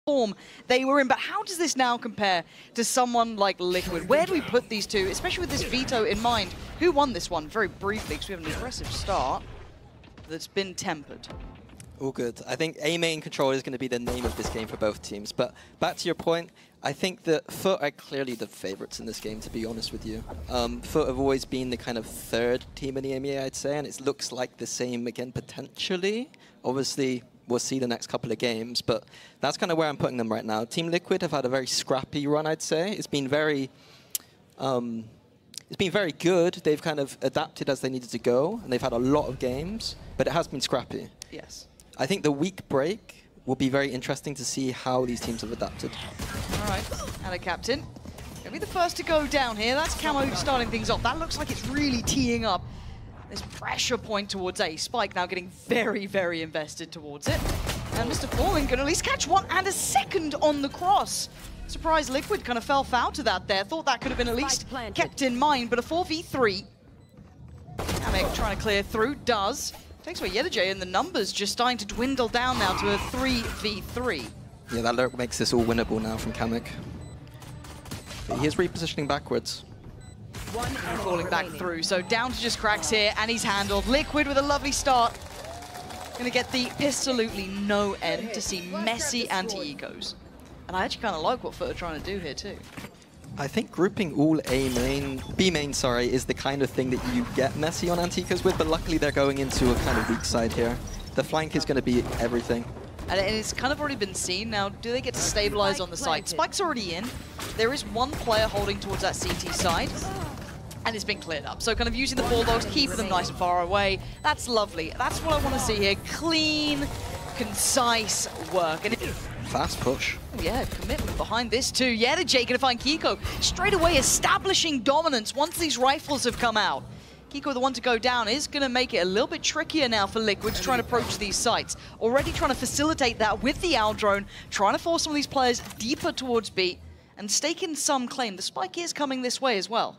form they were in. But how does this now compare to someone like Liquid? Where do we put these two, especially with this veto in mind? Who won this one? Very briefly, because we have an aggressive start that's been tempered. All good. I think Emea in control is going to be the name of this game for both teams. But back to your point, I think that FUT are clearly the favorites in this game, to be honest with you. FUT have always been the kind of third team in the Emea, I'd say, and it looks like the same again potentially. Obviously, we'll see the next couple of games, but that's kind of where I'm putting them right now. Team Liquid have had a very scrappy run, I'd say. It's been very good. They've kind of adapted as they needed to go, and they've had a lot of games, but it has been scrappy. Yes. I think the week break will be very interesting to see how these teams have adapted. All right, and a captain. Gonna be the first to go down here. That's Camo starting things off. That looks like it's really teeing up this pressure point towards A. Spike now getting very, very invested towards it. And Mr. Falling can at least catch one and a second on the cross. Surprised Liquid kind of fell foul to that there. Thought that could have been at least kept in mind, but a 4v3. Emea trying to clear through, does. Takes away yenilenin, and the numbers just starting to dwindle down now to a 3v3. Yeah, that lurk makes this all winnable now from Kamek. But he is repositioning backwards. Falling back through, so down to just cracks here, and he's handled. Liquid with a lovely start. Gonna get the absolutely no end to see messy anti-ecos. And I actually kind of like what FUT are trying to do here too. I think grouping all B main, is the kind of thing that you get messy on anti-ecos with, but luckily they're going into a kind of weak side here. The flank is going to be everything. And it's kind of already been seen. Now, do they get to stabilize on the site? Spike's already in. There is one player holding towards that CT side, and it's been cleared up. So kind of using the Bulldogs, keeping them nice and far away. That's lovely. That's what I want to see here. Clean, concise work. And fast push. Yeah, commitment behind this too. yenilenin gonna find Kiko. Straight away establishing dominance once these rifles have come out. Kiko, the one to go down, is gonna make it a little bit trickier now for Liquid to try and approach these sites. Already trying to facilitate that with the Owl drone, trying to force some of these players deeper towards B and staking some claim. The spike is coming this way as well.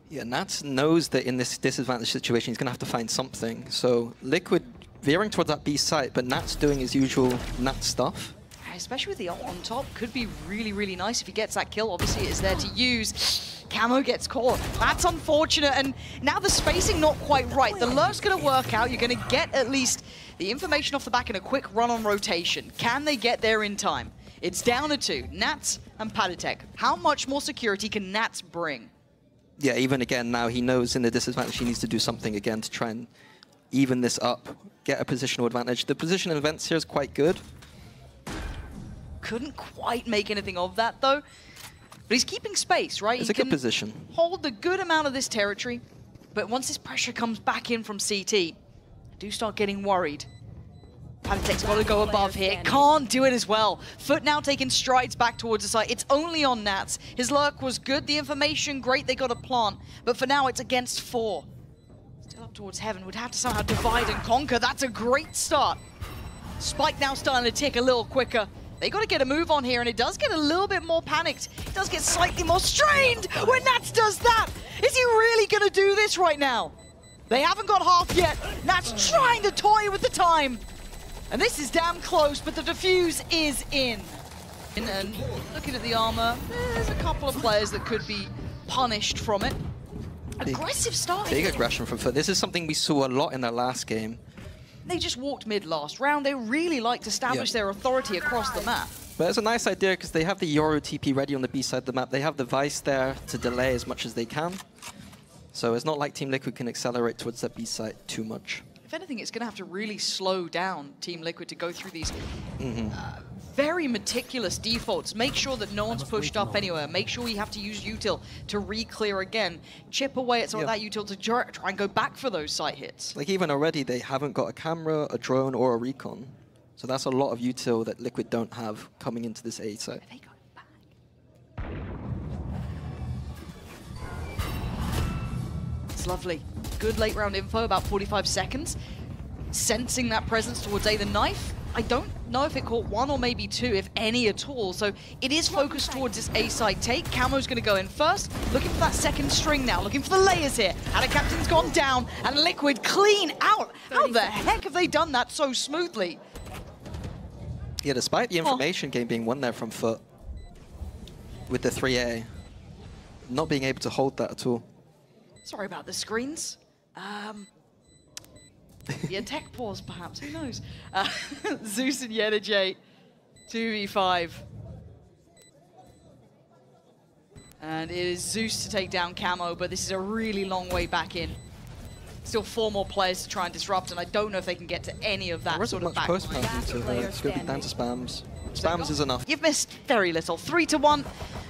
Yeah, Nats knows that in this disadvantaged situation, he's gonna have to find something. So Liquid veering towards that B site, but Nat's doing his usual Nat stuff. Especially with the ult on top, could be really, really nice if he gets that kill. Obviously, it is there to use. Camo gets caught. That's unfortunate, and now the spacing not quite right. The lurk's going to work out. You're going to get at least the information off the back in a quick run on rotation. Can they get there in time? It's down to two, Nats and Padatek. How much more security can Nats bring? Yeah, even again, now he knows in the disadvantage he needs to do something again to try and even this up, get a positional advantage. The position in events here is quite good. Couldn't quite make anything of that, though. But he's keeping space, right? It's a good position. Hold a good amount of this territory, but once this pressure comes back in from CT, I do start getting worried. Padatek's got to go above here. Can't do it as well. FUT now taking strides back towards the site. It's only on Nats. His lurk was good. The information, great. They got a plant. But for now, it's against 4. Still up towards heaven. Would have to somehow divide and conquer. That's a great start. Spike now starting to tick a little quicker. They got to get a move on here, and it does get a little bit more panicked. It does get slightly more strained when Nats does that. Is he really going to do this right now? They haven't got half yet. Nats trying to toy with the time. And this is damn close, but the defuse is in. And looking at the armor, there's a couple of players that could be punished from it. Aggressive start. Big aggression from FUT. This is something we saw a lot in their last game. They just walked mid last round. They really like to establish their authority across the map. But it's a nice idea because they have the Yoru TP ready on the B side of the map. They have the Vice there to delay as much as they can. So it's not like Team Liquid can accelerate towards that B site too much. If anything, it's going to have to really slow down Team Liquid to go through these very meticulous defaults. Make sure that no one's pushed up anywhere. Make sure you have to use util to re-clear again. Chip away at some of that util to try and go back for those site hits. Like even already, they haven't got a camera, a drone, or a recon. So that's a lot of util that Liquid don't have coming into this A site. Are they going back? It's lovely. Good late round info, about 45 seconds. Sensing that presence towards A, the knife. I don't know if it caught one or maybe two, if any at all. So it is focused towards this A side take. Camo's going to go in first, looking for that second string now, looking for the layers here. And a captain's gone down, and Liquid clean out. How the heck have they done that so smoothly? Yeah, despite the information game being won there from FUT, with the 3A, not being able to hold that at all. Sorry about the screens. Yeah, tech pause perhaps, who knows? Zeus and yenilenin, 2v5. And it is Zeus to take down Camo, but this is a really long way back in. Still 4 more players to try and disrupt, and I don't know if they can get to any of that sort of back line. It's going to be down to spams. Spams is enough. You've missed very little, 3-1.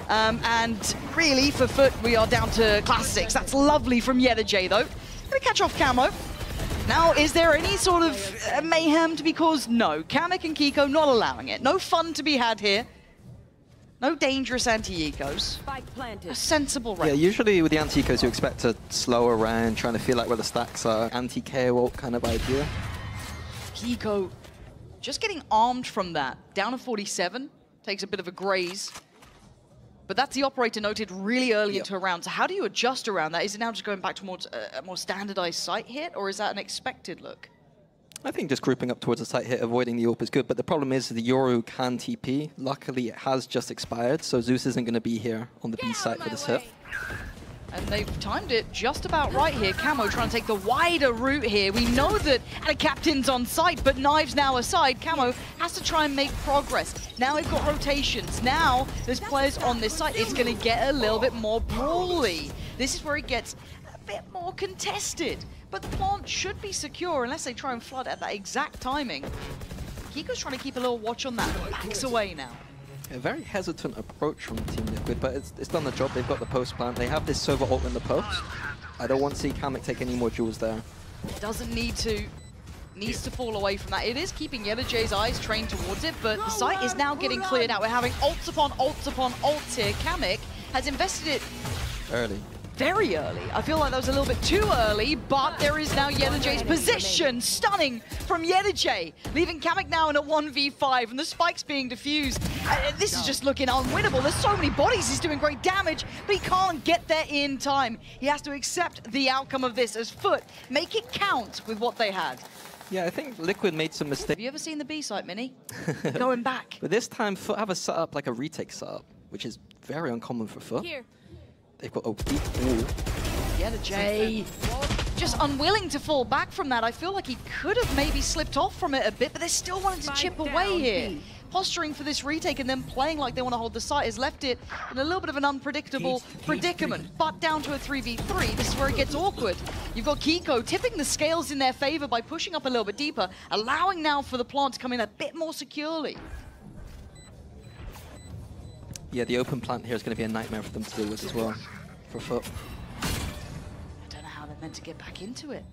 And really, for FUT, we are down to classics. That's lovely from yenilenin, though. Gonna catch off Camo. Now, is there any sort of mayhem to be caused? No. Kamek and Kiko not allowing it. No fun to be had here. No dangerous anti-ecos. A sensible round. Yeah, usually with the anti-ecos you expect to slow around, trying to feel like where the stacks are. Anti-KO ult kind of idea. Kiko just getting armed from that. Down to 47. Takes a bit of a graze. But that's the operator noted really early into a round. So how do you adjust around that? Is it now just going back towards a more standardized sight hit, or is that an expected look? I think just grouping up towards a sight hit, avoiding the AWP is good, but the problem is the Yoru can TP. Luckily, it has just expired, so Zeus isn't going to be here on the B site for this hit. And they've timed it just about right here. Camo trying to take the wider route here. We know that a captain's on site, but knives now aside, Camo has to try and make progress. Now we've got rotations. Now there's players on this site. It's going to get a little bit more brawly. This is where it gets a bit more contested. But the plant should be secure unless they try and flood at that exact timing. Kiko's trying to keep a little watch on that. Backs away now. A very hesitant approach from Team Liquid, but it's done the job. They've got the post plant. They have this Sova ult in the post. I don't want to see Kamek take any more jewels there. Doesn't need to. Needs to fall away from that. It is keeping yenilenin's eyes trained towards it, but the site is now getting cleared out. We're having ults upon ults upon ults here. Kamek has invested it early. Very early. I feel like that was a little bit too early, but there is now yenilenin's position. Stunning from yenilenin, leaving Kamek now in a 1v5, and the spike's being diffused. This is just looking unwinnable. There's so many bodies. He's doing great damage, but he can't get there in time. He has to accept the outcome of this as FUT make it count with what they had. Yeah, I think Liquid made some mistakes. Have you ever seen the B site, Mini? Going back. But this time, FUT have a setup like a retake setup, which is very uncommon for FUT. Here. They've got OP. yenilenin just unwilling to fall back from that. I feel like he could have maybe slipped off from it a bit, but they're still wanting to chip away here. Posturing for this retake and then playing like they want to hold the site has left it in a little bit of an unpredictable predicament. But down to a 3v3, this is where it gets awkward. You've got Kiko tipping the scales in their favor by pushing up a little bit deeper, allowing now for the plant to come in a bit more securely. Yeah, the open plant here is going to be a nightmare for them to deal with as well, for FUT. I don't know how they're meant to get back into it.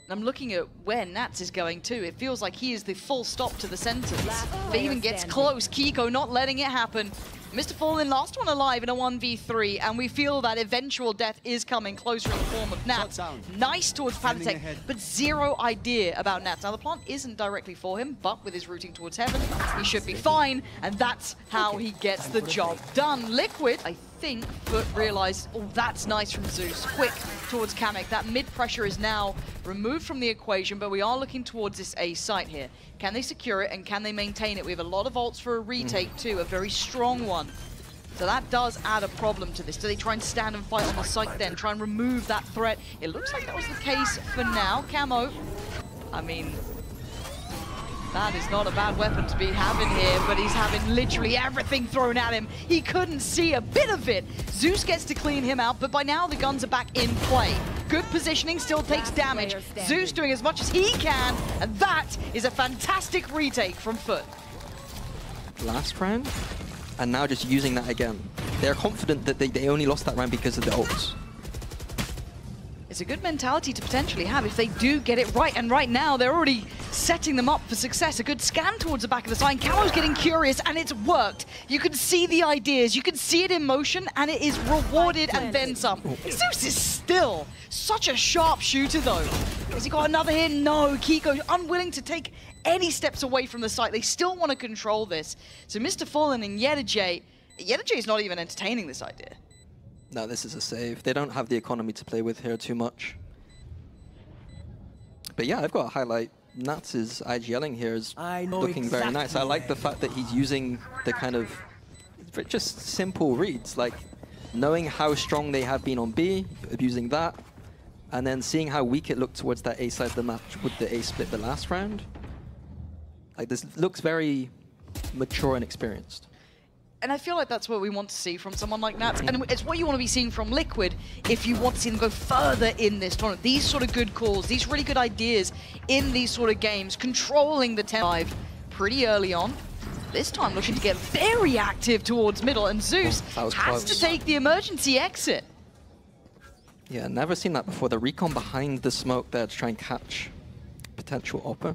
And I'm looking at where Nats is going too. It feels like he is the full stop to the sentence. If it even gets close, Kiko not letting it happen. Mr. Fallen, last one alive in a 1v3, and we feel that eventual death is coming closer in the form of Nats. Nice towards Panatek, but zero idea about Nats. Now, the plant isn't directly for him, but with his routing towards heaven, he should be fine, and that's how he gets the job done. Liquid, I think FUT realized, oh, that's nice from Zeus. Quick towards Kamek. That mid-pressure is now removed from the equation, but we are looking towards this A site here. Can they secure it, and can they maintain it? We have a lot of ults for a retake too, a very strong one. So that does add a problem to this. Do they try and stand and fight on the site then? Try and remove that threat? It looks like that was the case for now. Camo, I mean, that is not a bad weapon to be having here, but he's having literally everything thrown at him. He couldn't see a bit of it. Zeus gets to clean him out, but by now the guns are back in play. Good positioning, still takes damage. Zeus doing as much as he can, and that is a fantastic retake from FUT. Last round, and now just using that again. They're confident that they only lost that round because of the ults. It's a good mentality to potentially have if they do get it right, and right now they're already setting them up for success. A good scan towards the back of the sign. Camo's getting curious, and it's worked. You can see the ideas, you can see it in motion, and it is rewarded and then some. Zeus is still such a sharp shooter though. Has he got another hit? No, Kiko unwilling to take any steps away from the site. They still want to control this. So Mr. Fallen and yenilenin is not even entertaining this idea. No, this is a save. They don't have the economy to play with here too much. But yeah, I've got to highlight Nats's IGLing here is looking very nice. I like the fact that he's using the kind of just simple reads, like knowing how strong they have been on B, abusing that, and then seeing how weak it looked towards that A side of the map with the A split the last round. Like, this looks very mature and experienced. And I feel like that's what we want to see from someone like Nats. And it's what you want to be seeing from Liquid if you want to see them go further in this tournament. These sort of good calls, these really good ideas in these sort of games, controlling the 10-5 pretty early on. This time looking to get very active towards middle, and Zeus has to take the emergency exit. Yeah, never seen that before. The recon behind the smoke there to try and catch potential Oppa.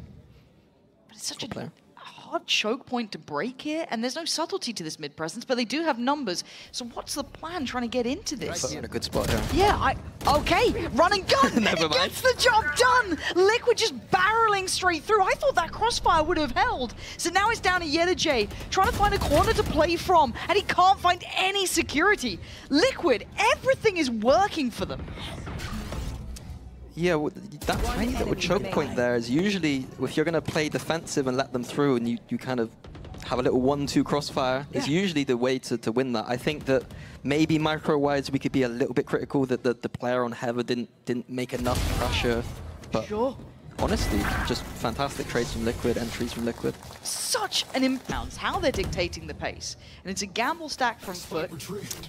But it's such a hard choke point to break here, and there's no subtlety to this mid presence, but they do have numbers. So what's the plan trying to get into this? In a good spot here. Yeah, okay, run and gun, Never mind. Gets the job done. Liquid just barreling straight through. I thought that crossfire would have held. So now it's down to yenilenin, trying to find a corner to play from, and he can't find any security. Liquid, everything is working for them. Yeah, well, that tiny little choke point there is usually, if you're going to play defensive and let them through and you kind of have a little 1-2 crossfire, is usually the way to win that. I think that maybe micro-wise we could be a little bit critical that the player on Heather didn't make enough pressure. But honestly, just fantastic trades from Liquid, entries from Liquid. Such an imbalance, how they're dictating the pace. And it's a gamble stack from FUT.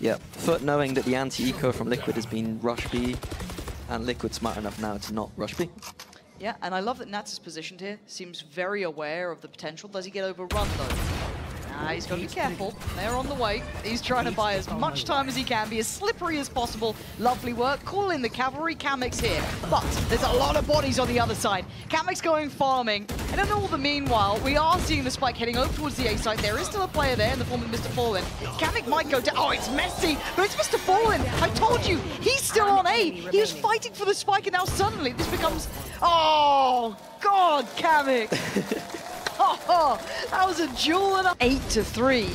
Yeah, FUT knowing that the anti-eco from Liquid has been rush B, and Liquid smart enough now to not rush B. Yeah, and I love that Nats is positioned here. Seems very aware of the potential. Does he get overrun, though? He's got to be careful. They're on the way. He's trying to buy as much time as he can, be as slippery as possible. Lovely work. Call in the cavalry. Kamek's here. But there's a lot of bodies on the other side. Kamek's going farming. And in all the meanwhile, we are seeing the spike heading over towards the A side. There is still a player there in the form of Mr. Fallen. Kamek might go down. Oh, it's messy. But it's Mr. Fallen. I told you, he's still on A. He was fighting for the spike, and now suddenly this becomes... Oh, God, Kamek. Oh, that was a duel and 8-3.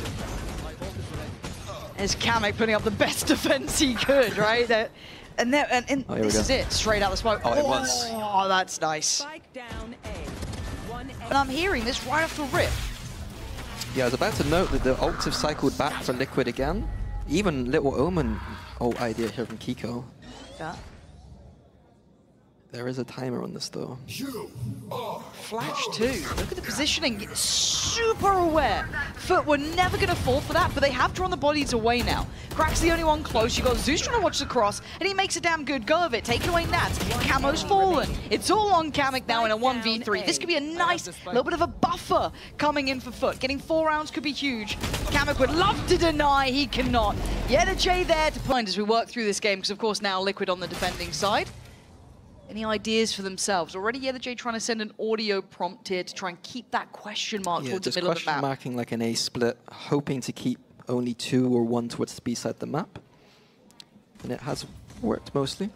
There's Kamek putting up the best defense he could, right? And this is it, straight out the smoke. Oh, it was. Oh, that's nice. And I'm hearing this right off the rip. Yeah, I was about to note that the ults have cycled back for Liquid again. Even Little Omen ult idea here from Kiko. Yeah. There is a timer on this, though. Flash too. Look at the positioning. Super aware. FUT were never going to fall for that, but they have drawn the bodies away now. Crack's the only one close. You got Zeus trying to watch the cross, and he makes a damn good go of it. Taking away Nats. Camo's fallen. It's all on Kamek now in a 1v3. This could be a nice little bit of a buffer coming in for FUT. Getting 4 rounds could be huge. Kamek would love to deny. He cannot. yenilenin there to point as we work through this game, because of course now Liquid on the defending side. Any ideas for themselves? Already yenilenin trying to send an audio prompt here to try and keep that question mark towards the middle of the map. Question marking like an A split, hoping to keep only 2 or 1 towards the B side of the map. And it has worked mostly.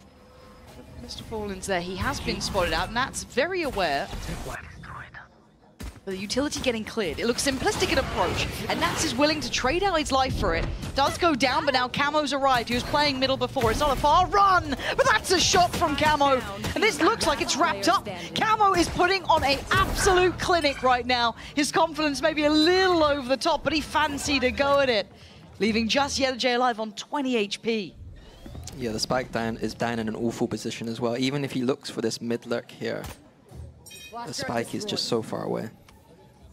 Mr. Fallen's there. He has been spotted out, and that's very aware. The utility getting cleared. It looks simplistic in approach, and Nats is willing to trade out his life for it. Does go down, but now Camo's arrived. He was playing middle before. It's not a far run, but that's a shot from Camo. And this looks like it's wrapped up. Camo is putting on an absolute clinic right now. His confidence may be a little over the top, but he fancied a go at it, leaving just yenilenin alive on 20 HP. Yeah, the spike down is down in an awful position as well. Even if he looks for this mid lurk here, the spike is just so far away.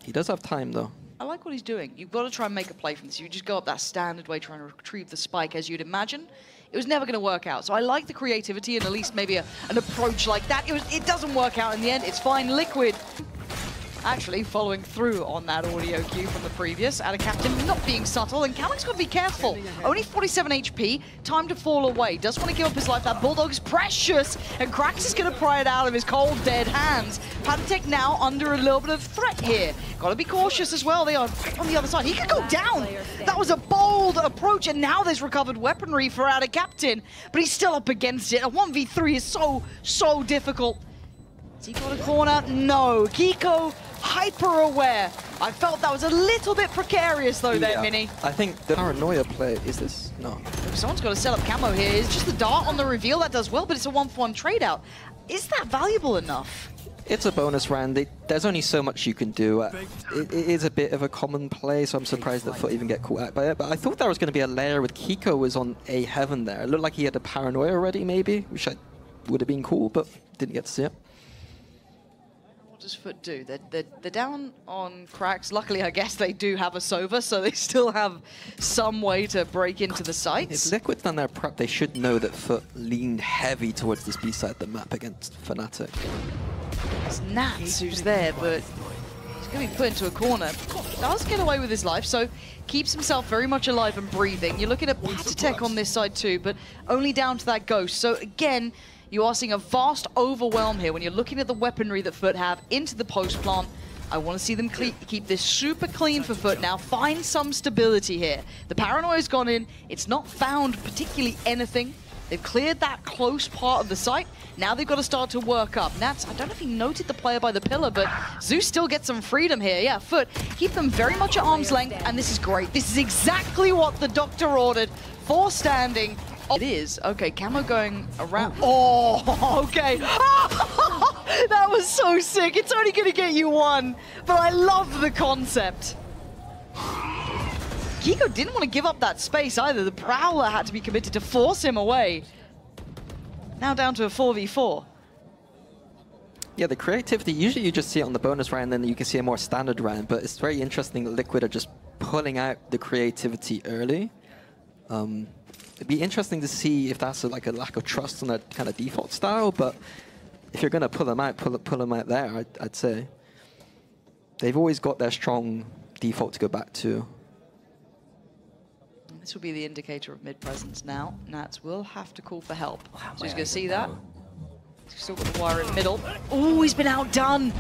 He does have time, though. I like what he's doing. You've got to try and make a play from this. You just go up that standard way trying to retrieve the spike, as you'd imagine. It was never going to work out. So I like the creativity and at least maybe an approach like that. It doesn't work out in the end. It's fine. Liquid actually following through on that audio cue from the previous. Out of Captain not being subtle, and Kamek's got to be careful. Only 47 HP, time to fall away. Does want to give up his life. That Bulldog's precious, and Krax is going to pry it out of his cold, dead hands. Pantech now under a little bit of threat here. Got to be cautious as well. They are on the other side. He could go down. That was a bold approach, and now there's recovered weaponry for Out of Captain, but he's still up against it. A 1v3 is so difficult. Has he got a corner? No. Kiko, hyper aware. I felt that was a little bit precarious though there, Mini. I think the paranoia play is this. No. Someone's got to set up Camo here. It's just the dart on the reveal that does well, but it's a 1-for-1 trade out. Is that valuable enough? It's a bonus round. There's only so much you can do. It is a bit of a common play, so I'm surprised that FUT even get caught out by it. But I thought there was going to be a layer with Kiko was on A heaven there. It looked like he had a paranoia already, maybe, which would have been cool, but didn't get to see it. What does FUT do? They're down on cracks. Luckily, I guess they do have a Sova, so they still have some way to break into the sites. If Liquid's done their prep, they should know that FUT leaned heavy towards this B side of the map against Fnatic. It's Nats who's there, but he's going to be put into a corner. Does get away with his life, so keeps himself very much alive and breathing. You're looking at Patatech on this side too, but only down to that Ghost. So again, you are seeing a vast overwhelm here when you're looking at the weaponry that FUT have into the post plant. I want to see them keep this super clean for FUT now. Find some stability here. The paranoia's gone in. It's not found particularly anything. They've cleared that close part of the site. Now they've got to start to work up. Nats, I don't know if he noted the player by the pillar, but Zeus still gets some freedom here. Yeah, FUT, keep them very much at arm's length, and this is great. This is exactly what the doctor ordered for standing. Oh, it is. Okay, Camo going around. Oh, okay. That was so sick. It's only going to get you one, but I love the concept. Kiko didn't want to give up that space either. The Prowler had to be committed to force him away. Now down to a 4v4. Yeah, the creativity, usually you just see it on the bonus round, then you can see a more standard round, but it's very interesting that Liquid are just pulling out the creativity early. It'd be interesting to see if that's like a lack of trust on their kind of default style, but if you're going to pull them out, pull them out there, I'd say. They've always got their strong default to go back to. This will be the indicator of mid-presence now. Nats will have to call for help. So he's going to see that. He's still got the wire in the middle. Oh, he's been outdone.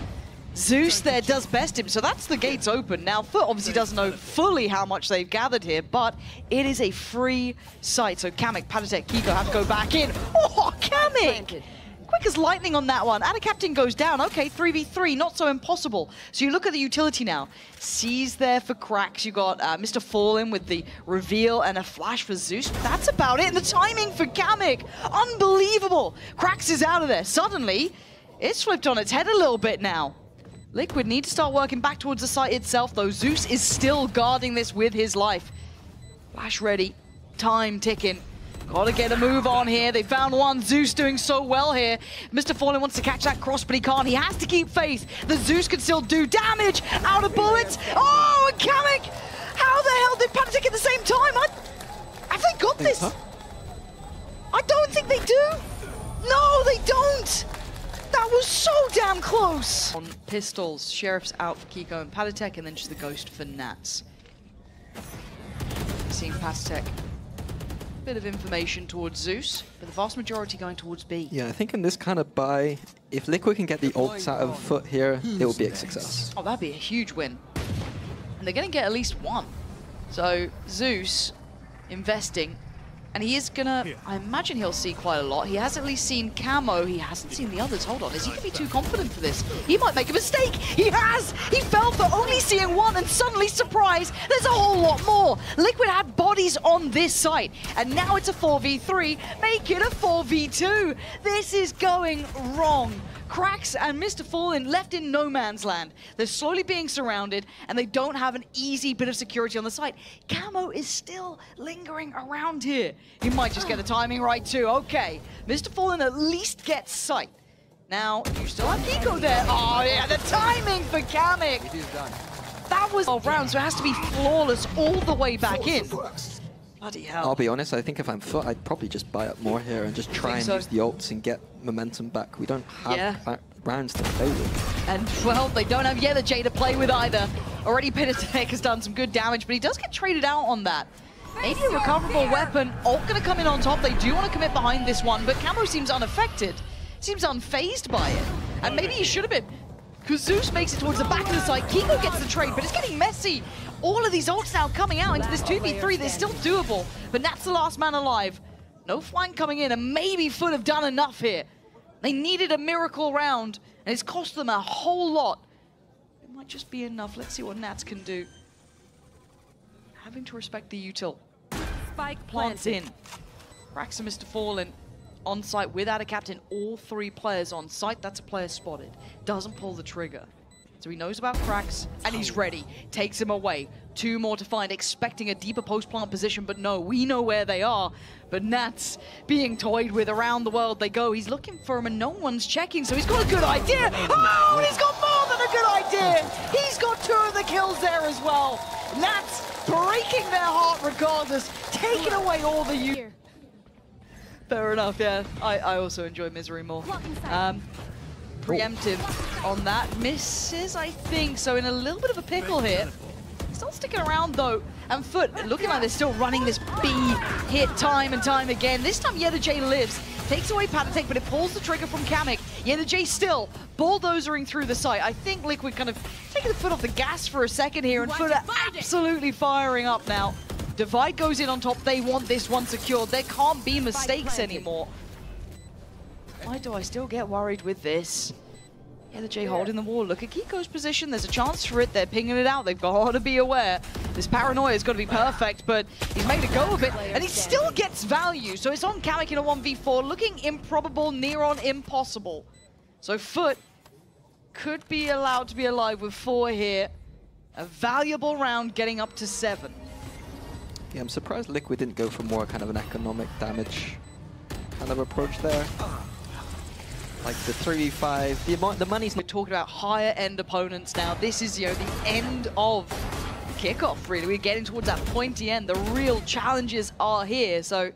Zeus there does best him, so that's the gates open. Now, FUT obviously doesn't know fully how much they've gathered here, but it is a free site. So Kamek, Patatech, Kiko have to go back in. Oh, Kamek! Quick as lightning on that one. And a captain goes down. Okay, 3v3, not so impossible. So you look at the utility now. Sees there for cracks. You got Mr. Fallen with the reveal and a flash for Zeus. That's about it. And the timing for Kamek, unbelievable. Cracks is out of there. Suddenly, it's flipped on its head a little bit now. Liquid need to start working back towards the site itself, though. Zeus is still guarding this with his life. Flash ready. Time ticking. Gotta get a move on here. They found one. Zeus doing so well here. Mr. Fallen wants to catch that cross, but he can't. He has to keep faith. The Zeus can still do damage. Out of bullets. Oh, and Kamek! How the hell did Patatech at the same time? Have they got this? I don't think they do. No, they don't. That was so damn close. On pistols, Sheriff's out for Kiko and Patatech, and then just the Ghost for Nats. Seeing Patatech. Bit of information towards Zeus, but the vast majority going towards B. Yeah, I think in this kind of buy, if Liquid can get the ults out of FUT here, it will be a success. Oh, that'd be a huge win. And they're going to get at least one. So Zeus investing, and he is going to, I imagine he'll see quite a lot. He has at least seen Camo. He hasn't seen the others. Hold on, is he going to be too confident for this? He might make a mistake. He has! He fell for only seeing one, and suddenly, surprise, there's a whole lot more. Liquid had bodies on this site, and now it's a 4v3. Make it a 4v2. This is going wrong. Cracks and Mr. Fallen left in no man's land. They're slowly being surrounded, and they don't have an easy bit of security on the site. Camo is still lingering around here. He might just get the timing right too. Okay, Mr. Fallen at least gets sight. Now, you still have Kiko there. Oh yeah, the timing for Kamek. That was 12 rounds, so it has to be flawless all the way back in. Bloody hell. I'll be honest, I think if I'm FUT, I'd probably just buy up more here and just try and use the ults and get momentum back. We don't have rounds to play with. And, well, they don't have the J to play with either. Already Patatech has done some good damage, but he does get traded out on that. Maybe a recoverable weapon. Ult going to come in on top. They do want to commit behind this one, but Camo seems unaffected. Seems unfazed by it. And maybe he should have been. Because Zeus makes it towards the back of the site. Kiko gets the trade, but it's getting messy. All of these ults now coming out into this 2v3. They're still doable, but Nat's the last man alive. No flank coming in, and maybe FUT have done enough here. They needed a miracle round, and it's cost them a whole lot. It might just be enough. Let's see what Nats can do. Having to respect the util. Spike Plants in. Cracks and Mr. Fallen on site without a captain. All 3 players on site. That's a player spotted. Doesn't pull the trigger. So he knows about cracks, and he's ready. Takes him away. 2 more to find, expecting a deeper post-plant position, but no, we know where they are. But Nats being toyed with around the world they go. He's looking for him, and no one's checking, so he's got a good idea. Oh, and he's got more than a good idea. He's got 2 of the kills there as well. Nats breaking their heart regardless, taking away all the youth. Fair enough, yeah. I also enjoy Misery more. Preemptive on that. Misses, I think. So in a little bit of a pickle here. Still sticking around, though. And FUT looking like they're still running this B hit time and time again. This time, yenilenin lives. Takes away Patatek, but it pulls the trigger from Kamek. yenilenin still bulldozering through the site. I think Liquid kind of taking the foot off the gas for a second here, and FUT are absolutely firing up now. Divide goes in on top. They want this one secured. There can't be mistakes anymore. Why do I still get worried with this? yenilenin holding the wall. Look at Kiko's position. There's a chance for it. They're pinging it out. They've got to be aware. This paranoia's got to be perfect, but he's made a go of it, and he still gets value. So it's on Kamek in a 1v4, looking improbable, near on impossible. So FUT could be allowed to be alive with 4 here. A valuable round, getting up to 7. Yeah, I'm surprised Liquid didn't go for more kind of an economic damage kind of approach there. Like the 3v5, the money's not... We're talking about higher end opponents now. This is, the end of kickoff, really. We're getting towards that pointy end. The real challenges are here, so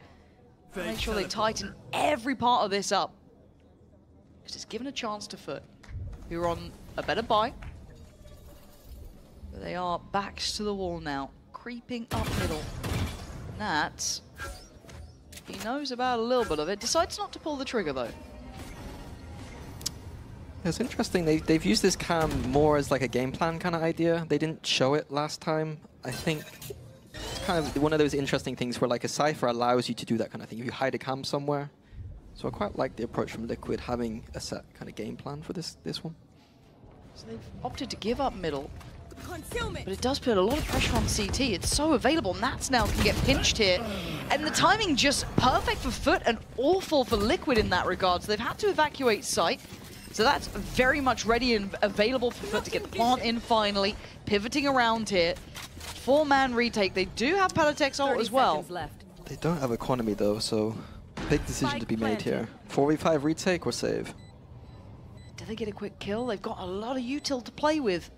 make sure they tighten every part of this up. Because it's given a chance to FUT, who are on a better buy. But they are backs to the wall now, creeping up middle. Nats, he knows about a little bit of it, decides not to pull the trigger, though. It's interesting, they've used this cam more as like a game plan kind of idea. They didn't show it last time. I think it's kind of one of those interesting things where like a Cypher allows you to do that kind of thing. If you hide a cam somewhere. So I quite like the approach from Liquid, having a set kind of game plan for this one. So they've opted to give up middle. But it does put a lot of pressure on CT. It's so available. Nats now can get pinched here. And the timing just perfect for FUT and awful for Liquid in that regard. So they've had to evacuate site. So that's very much ready and available for FUT to get the plant in finally. Pivoting around here. 4-man retake. They do have Patatek's ult as well. They don't have economy though, so big decision to be made here. 4v5 retake or save? Do they get a quick kill? They've got a lot of util to play with.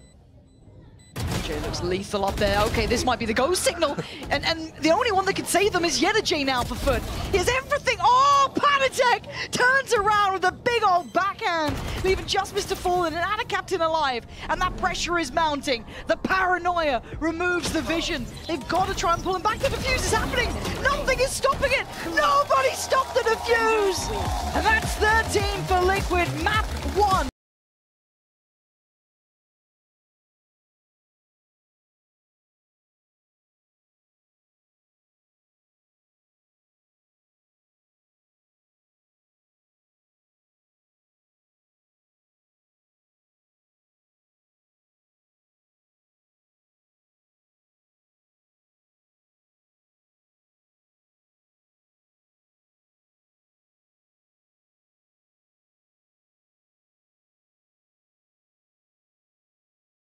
Jay looks lethal up there. Okay, this might be the go signal. And the only one that can save them is yenilenin now for FUT. He has everything. Oh, Patatek turns around with a big old backhand, leaving just Mr. Fallen and a captain alive. And that pressure is mounting. The paranoia removes the vision. They've got to try and pull him back. The defuse is happening. Nothing is stopping it. Nobody stopped the defuse. And that's 13 for Liquid. Map 1.